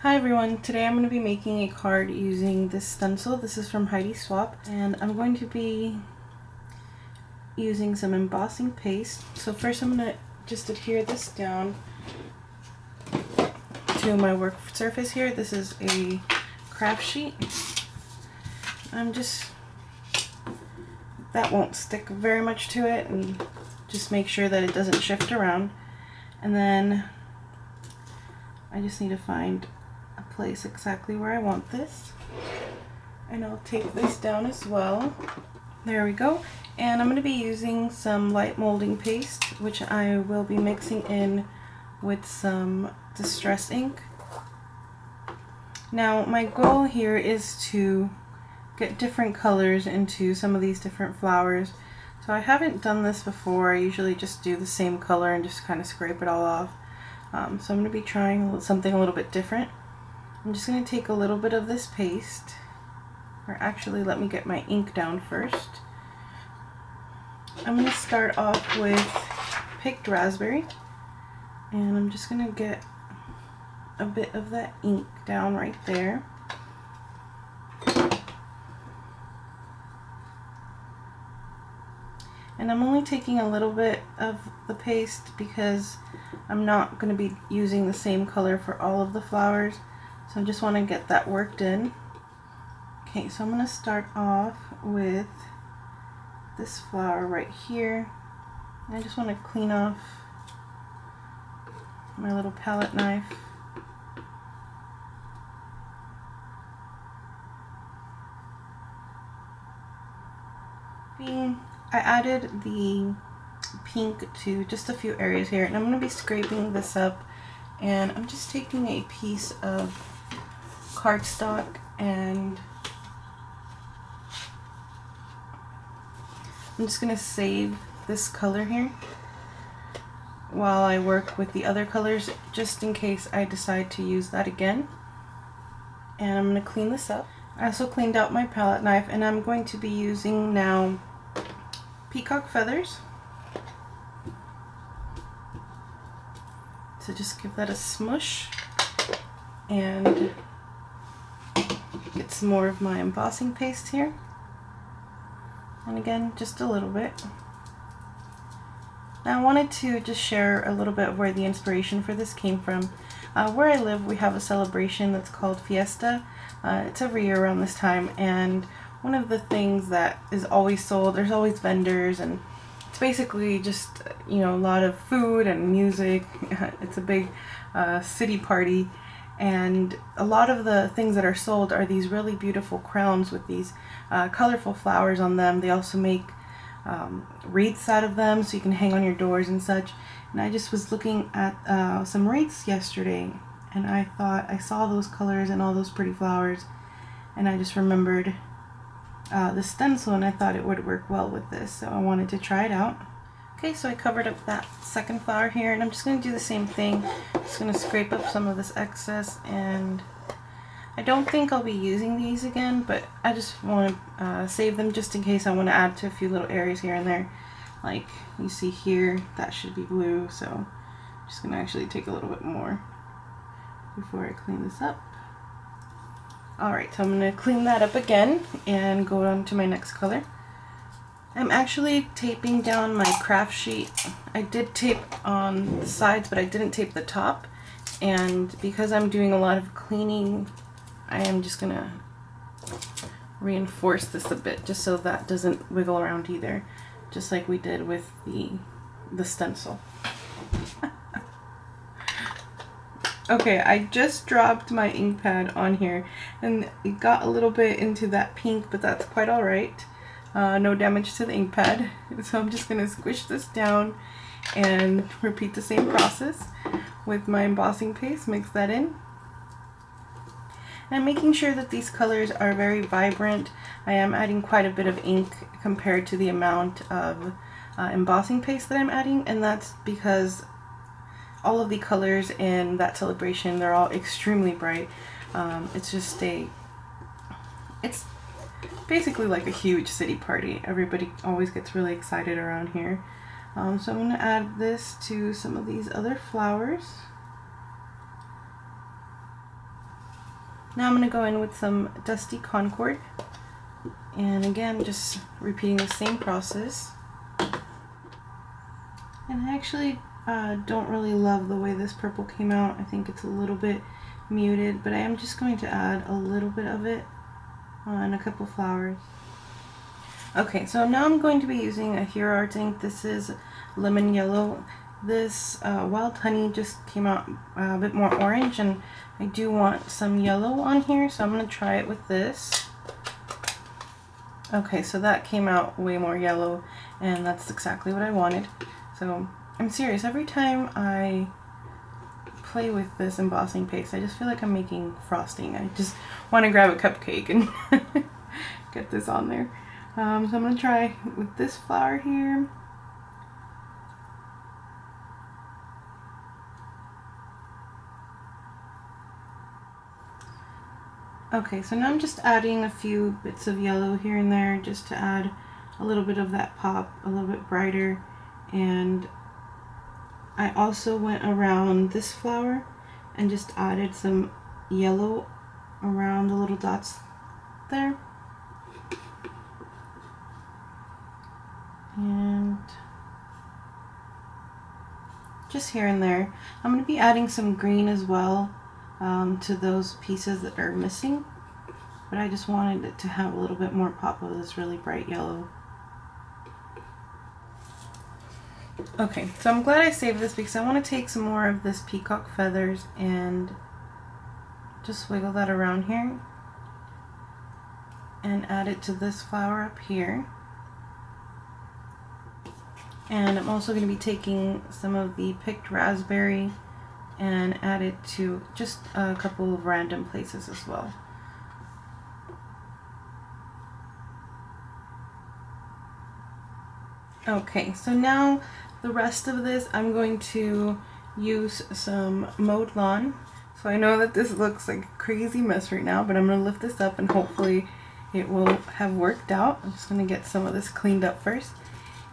Hi everyone, today I'm going to be making a card using this stencil. This is from Heidi Swap, and I'm going to be using some embossing paste. So first I'm going to just adhere this down to my work surface here. This is a craft sheet. That won't stick very much to it, and just make sure that it doesn't shift around. And then I just need to find a place exactly where I want this, and I'll take this down as well. There we go. And I'm going to be using some light molding paste, which I will be mixing in with some distress ink. Now my goal here is to get different colors into some of these different flowers. So I haven't done this before. I usually just do the same color and just kind of scrape it all off. So I'm going to be trying something a little bit different. I'm just going to take a little bit of this paste, or actually let me get my ink down first. I'm going to start off with picked raspberry, and I'm just going to get a bit of that ink down right there. And I'm only taking a little bit of the paste because I'm not going to be using the same color for all of the flowers. So I just want to get that worked in. Okay, so I'm going to start off with this flower right here. I just want to clean off my little palette knife. I added the pink to just a few areas here, and I'm going to be scraping this up, and I'm just taking a piece of cardstock and I'm just going to save this color here while I work with the other colors, just in case I decide to use that again. And I'm going to clean this up. I also cleaned out my palette knife, and I'm going to be using now peacock feathers. So just give that a smush and get some more of my embossing paste here. And again, just a little bit. Now I wanted to just share a little bit of where the inspiration for this came from. Where I live, we have a celebration that's called Fiesta. It's every year around this time, and one of the things that is always sold, there's always vendors, and it's basically just, you know, a lot of food and music. It's a big city party, and a lot of the things that are sold are these really beautiful crowns with these colorful flowers on them. They also make wreaths out of them so you can hang on your doors and such. And I just was looking at some wreaths yesterday, and I thought I saw those colors and all those pretty flowers, and I just remembered the stencil, and I thought it would work well with this, so I wanted to try it out. Okay, so I covered up that second flower here, and I'm just going to do the same thing. Just going to scrape up some of this excess, and I don't think I'll be using these again, but I just want to save them just in case I want to add to a few little areas here and there. Like you see here, that should be blue, so I'm just going to actually take a little bit more before I clean this up. Alright, so I'm going to clean that up again and go on to my next color. I'm actually taping down my craft sheet. I did tape on the sides, but I didn't tape the top. And because I'm doing a lot of cleaning, I am just going to reinforce this a bit just so that doesn't wiggle around either, just like we did with the stencil. Okay, I just dropped my ink pad on here, and it got a little bit into that pink, but that's quite alright. No damage to the ink pad. So I'm just going to squish this down and repeat the same process with my embossing paste. Mix that in. And I'm making sure that these colors are very vibrant. I am adding quite a bit of ink compared to the amount of embossing paste that I'm adding, and that's because all of the colors in that celebration, they're all extremely bright. It's basically like a huge city party. Everybody always gets really excited around here. So I'm going to add this to some of these other flowers. Now I'm going to go in with some Dusty Concord, and again just repeating the same process. And I actually don't really love the way this purple came out. I think it's a little bit muted, but I am just going to add a little bit of it on a couple flowers. Okay, so now I'm going to be using a Hero Arts ink. This is lemon yellow. This wild honey just came out a bit more orange, and I do want some yellow on here, so I'm going to try it with this. Okay, so that came out way more yellow, and that's exactly what I wanted. So I'm serious, every time I play with this embossing paste, I just feel like I'm making frosting. I just want to grab a cupcake and get this on there. So I'm going to try with this flower here. Okay, so now I'm just adding a few bits of yellow here and there just to add a little bit of that pop, a little bit brighter. And I also went around this flower and just added some yellow around the little dots there. And just here and there. I'm going to be adding some green as well to those pieces that are missing, but I just wanted it to have a little bit more pop of this really bright yellow. Okay, so I'm glad I saved this because I want to take some more of this peacock feathers and just wiggle that around here and add it to this flower up here. And I'm also going to be taking some of the picked raspberry and add it to just a couple of random places as well. Okay, so now the rest of this I'm going to use some mowed lawn. So I know that this looks like a crazy mess right now, but I'm going to lift this up and hopefully it will have worked out. I'm just going to get some of this cleaned up first.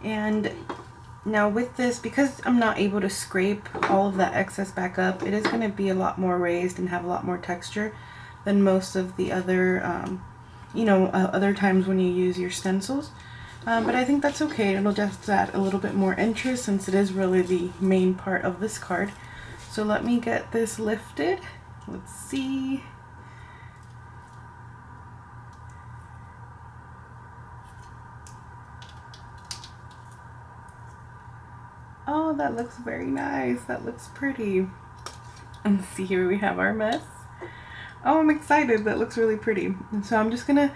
And now with this, because I'm not able to scrape all of that excess back up, it is going to be a lot more raised and have a lot more texture than most of the other, other times when you use your stencils. But I think that's okay. It'll just add a little bit more interest since it is really the main part of this card. So let me get this lifted. Let's see. Oh, that looks very nice. That looks pretty. And see, here we have our mess. Oh, I'm excited. That looks really pretty. And so I'm just gonna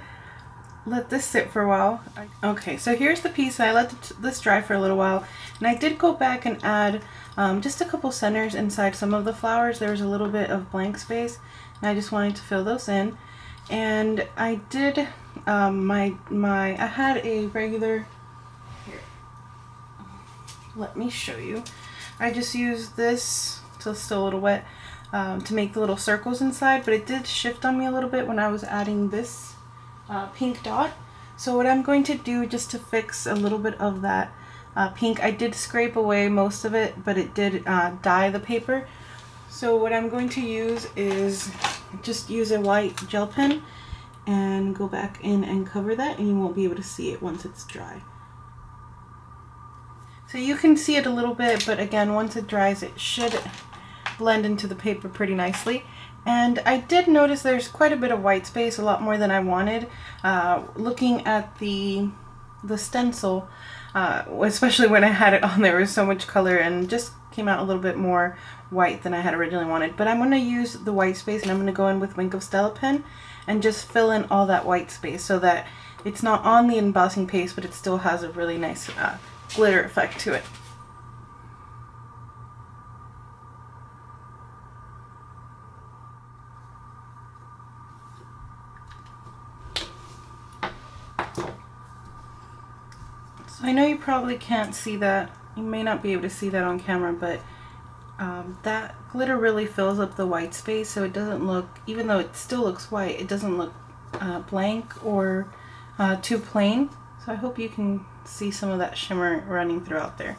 let this sit for a while. Okay, so here's the piece. I let this dry for a little while, and I did go back and add just a couple centers inside some of the flowers. There was a little bit of blank space, and I just wanted to fill those in. And I did I had a regular. Let me show you. I just used this, so it's still a little wet, to make the little circles inside, but it did shift on me a little bit when I was adding this pink dot. So what I'm going to do, just to fix a little bit of that pink, I did scrape away most of it, but it did dye the paper. So what I'm going to use is just use a white gel pen and go back in and cover that, and you won't be able to see it once it's dry. So you can see it a little bit, but again, once it dries, it should blend into the paper pretty nicely. And I did notice there's quite a bit of white space, a lot more than I wanted. Looking at the stencil, especially when I had it on, there was so much color and just came out a little bit more white than I had originally wanted. But I'm going to use the white space, and I'm going to go in with Wink of Stella pen and just fill in all that white space so that it's not on the embossing paste, but it still has a really nice glitter effect to it. So I know you probably can't see that. You may not be able to see that on camera, but that glitter really fills up the white space, so it doesn't look, even though it still looks white, it doesn't look blank or too plain. So I hope you can see some of that shimmer running throughout there.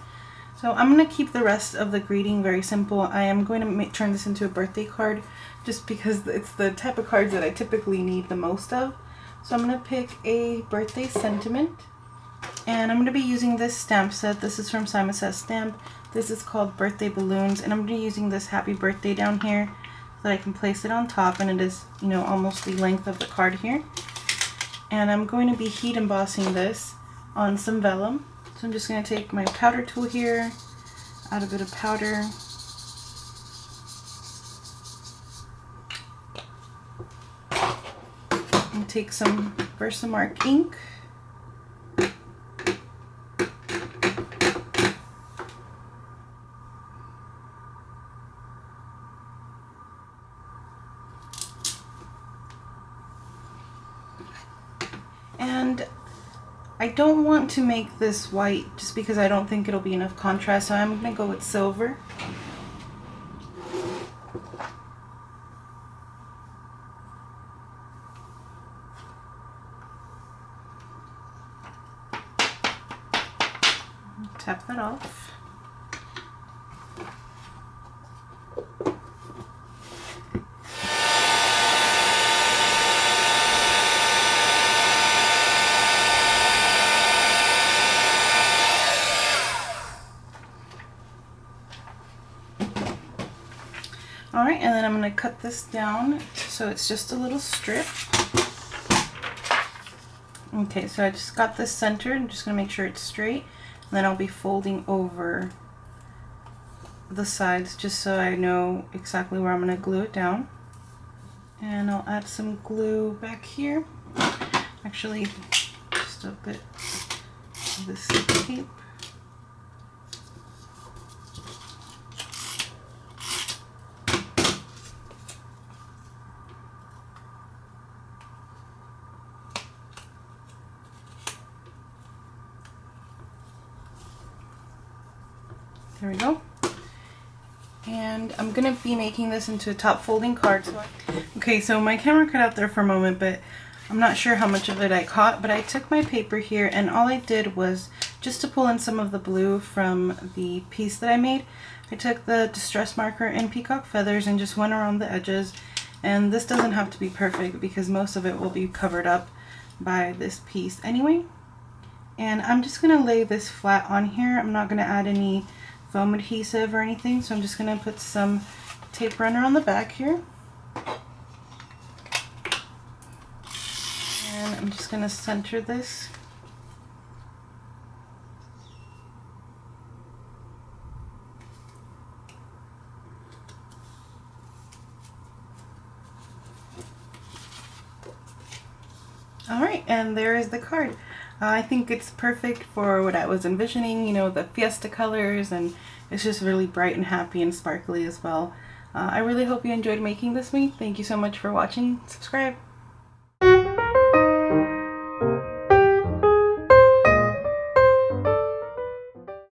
So So I'm going to keep the rest of the greeting very simple. I am going to turn this into a birthday card just because it's the type of cards that I typically need the most of. So I'm going to pick a birthday sentiment, and I'm going to be using this stamp set. This is from Simon Says Stamp. This is called Birthday Balloons, and I'm going to be using this happy birthday down here so that I can place it on top, and it is, you know, almost the length of the card here. And I'm going to be heat embossing this on some vellum. So I'm just going to take my powder tool here, add a bit of powder, and take some Versamark ink. And I don't want to make this white just because I don't think it'll be enough contrast, so I'm going to go with silver. Tap that off. Alright, and then I'm going to cut this down so it's just a little strip. Okay, so I just got this centered. I'm just going to make sure it's straight. And then I'll be folding over the sides just so I know exactly where I'm going to glue it down. And I'll add some glue back here. Actually, just a bit of this tape. There we go. And I'm going to be making this into a top folding card. Okay, so my camera cut out there for a moment, but I'm not sure how much of it I caught, but I took my paper here and all I did was just to pull in some of the blue from the piece that I made. I took the distress marker and peacock feathers and just went around the edges, and this doesn't have to be perfect because most of it will be covered up by this piece anyway. And I'm just going to lay this flat on here. I'm not going to add any foam adhesive or anything, so I'm just going to put some tape runner on the back here. And I'm just going to center this. Alright, and there is the card. I think it's perfect for what I was envisioning, you know, the Fiesta colors, and it's just really bright and happy and sparkly as well. I really hope you enjoyed making this with me. Thank you so much for watching. Subscribe.